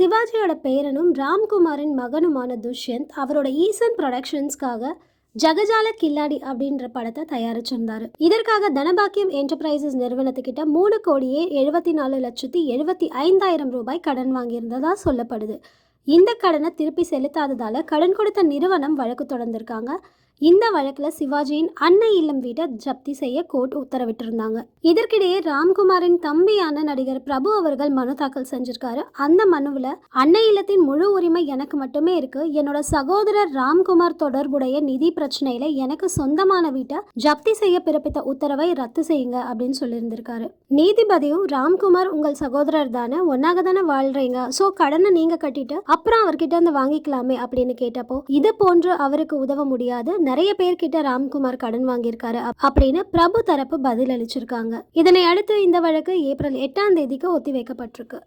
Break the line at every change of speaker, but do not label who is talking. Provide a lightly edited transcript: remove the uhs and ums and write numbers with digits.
சிவாஜியோட பேரனும் ராம்குமாரின் மகனுமான துஷ்யந்த் அவரோட ஈசன் ப்ரொடக்ஷன்ஸ்க்காக ஜகஜால கில்லாடி அப்படின்ற படத்தை தயாரிச்சிருந்தாரு. இதற்காக தனபாக்கியம் என்டர்பிரைசஸ் நிறுவனத்துக்கிட்ட 3,74,75,000 ரூபாய் கடன் வாங்கியிருந்ததா சொல்லப்படுது. இந்த கடனை திருப்பி செலுத்தாததால கடன் கொடுத்த நிறுவனம் வழக்கு தொடர்ந்திருக்காங்க. இந்த வழக்கில் சிவாஜியின் அன்னை இல்லம் வீட்டை ஜப்தி செய்ய கோர்ட் உத்தரவிட்டிருந்தாங்க. இதற்கிடையே ராம்குமாரின் தம்பியான நடிகர் பிரபு அவர்கள் மனு தாக்கல் செஞ்சிருக்காரு. அந்த மனுவில் அன்னை இல்லத்தின் முழு உரிமை எனக்கு மட்டுமே இருக்கு, என்னோட சகோதரர் ராம்குமார் தொடர்புடைய நிதி பிரச்சனையில எனக்கு சொந்தமான வீட்டை ஜப்தி செய்ய பிறப்பித்த உத்தரவை ரத்து செய்யுங்க அப்படின்னு சொல்லியிருந்திருக்காரு. நீதிபதியும் ராம்குமார் உங்கள் சகோதரர் தானே, ஒன்னாக தானே வாழ்றீங்க, ஸோ கடனை நீங்க கட்டிட்டு அப்புறம் அவர்கிட்ட இருந்து வாங்கிக்கலாமே அப்படின்னு கேட்டப்போ இது போன்று அவருக்கு உதவ முடியாது, நிறைய பேர்கிட்ட ராம்குமார் கடன் வாங்கியிருக்காரு அப்படின்னு பிரபு தரப்பு பதில் அளிச்சிருக்காங்க. இதனை அடுத்து இந்த வழக்கு ஏப்ரல் 8ஆம் தேதிக்கு ஒத்தி வைக்கப்பட்டிருக்கு.